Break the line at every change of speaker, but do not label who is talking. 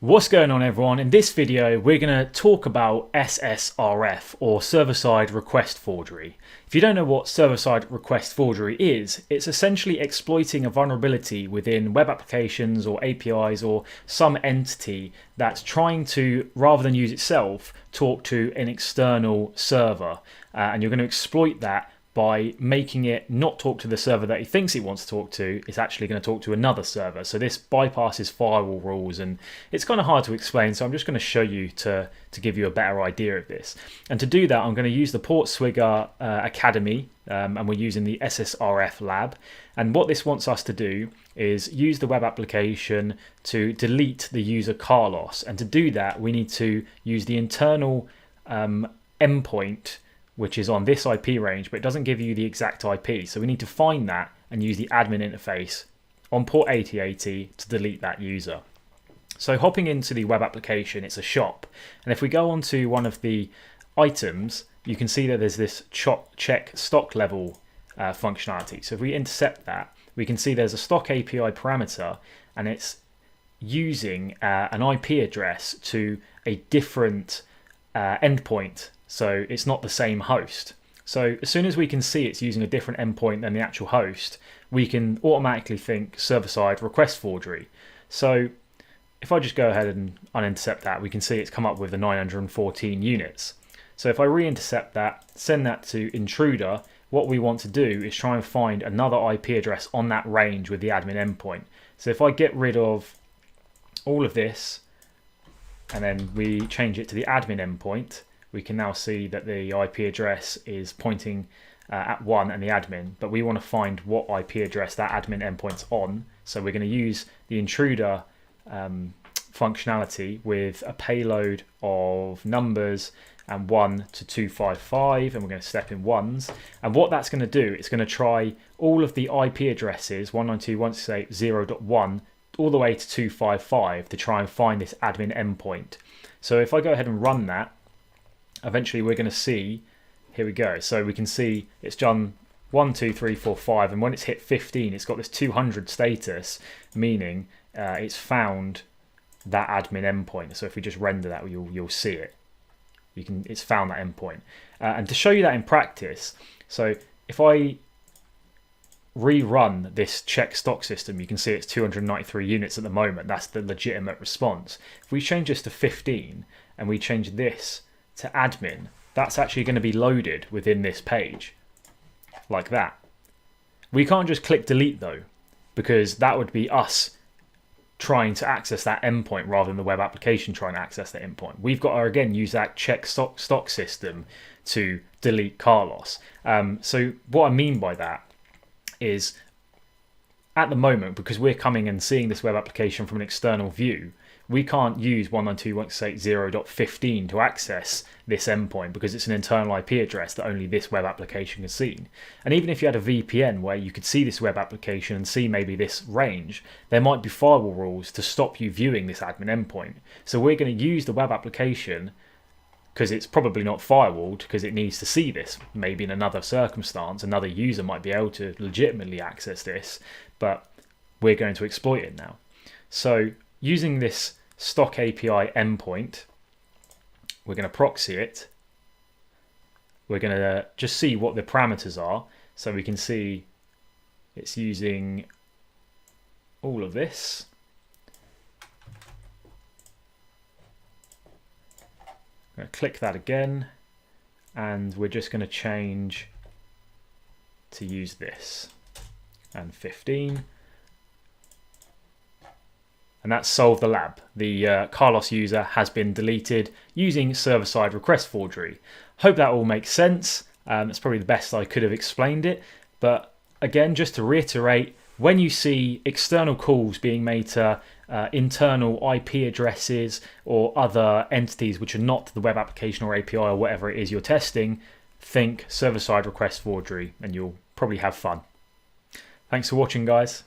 What's going on everyone? In this video we're going to talk about SSRF or server-side request forgery. If you don't know what server-side request forgery is, it's essentially exploiting a vulnerability within web applications or APIs or some entity that's trying to, rather than use itself, talk to an external server. And you're going to exploit that by making it not talk to the server that he thinks it wants to talk to. It's actually going to talk to another server. So this bypasses firewall rules, and it's kind of hard to explain, so I'm just going to show you to give you a better idea of this. And to do that, I'm going to use the Portswigger Academy, and we're using the SSRF lab. And what this wants us to do is use the web application to delete the user Carlos. And to do that, we need to use the internal endpoint, which is on this IP range, but it doesn't give you the exact IP. So we need to find that and use the admin interface on port 8080 to delete that user. So hopping into the web application, it's a shop. And if we go onto one of the items, you can see that there's this check stock level functionality. So if we intercept that, we can see there's a stock API parameter, and it's using an IP address to a different endpoint. So it's not the same host. So as soon as we can see it's using a different endpoint than the actual host, we can automatically think server-side request forgery. So if I just go ahead and unintercept that, we can see it's come up with the 914 units. So if I re-intercept that, send that to intruder, what we want to do is try and find another IP address on that range with the admin endpoint. So if I get rid of all of this, and then we change it to the admin endpoint, we can now see that the IP address is pointing at 1 and the admin, but we want to find what IP address that admin endpoint's on. So we're going to use the intruder functionality with a payload of numbers and 1 to 255, and we're going to step in ones. And what that's going to do, it's going to try all of the IP addresses 192.168.0.1 all the way to 255 to try and find this admin endpoint. So if I go ahead and run that, eventually we're going to see, here we go, so we can see it's done 1, 2, 3, 4, 5, and when it's hit 15 it's got this 200 status, meaning it's found that admin endpoint. So if we just render that, you'll see it. It's found that endpoint. And to show you that in practice, so if I rerun this check stock system, you can see it's 293 units at the moment. That's the legitimate response. If we change this to 15 and we change this to admin, that's actually going to be loaded within this page like that. We can't just click delete though, because that would be us trying to access that endpoint rather than the web application trying to access that endpoint. We've got to again use that check stock system to delete Carlos. So what I mean by that is, at the moment, because we're coming and seeing this web application from an external view, we can't use 192.168.0.15 to access this endpoint because it's an internal IP address that only this web application has seen. And even if you had a VPN where you could see this web application and see maybe this range, there might be firewall rules to stop you viewing this admin endpoint. So we're going to use the web application, because it's probably not firewalled, because it needs to see this. Maybe in another circumstance, another user might be able to legitimately access this, but we're going to exploit it now. So using this stock API endpoint, we're going to proxy it. We're going to just see what the parameters are. So we can see it's using all of this. I'm going to click that again, and we're just going to change to use this and 15. And that's solved the lab. The Carlos user has been deleted using server-side request forgery. Hope that all makes sense. That's probably the best I could have explained it. But again, just to reiterate, when you see external calls being made to internal IP addresses or other entities which are not the web application or API or whatever it is you're testing, think server-side request forgery and you'll probably have fun. Thanks for watching, guys.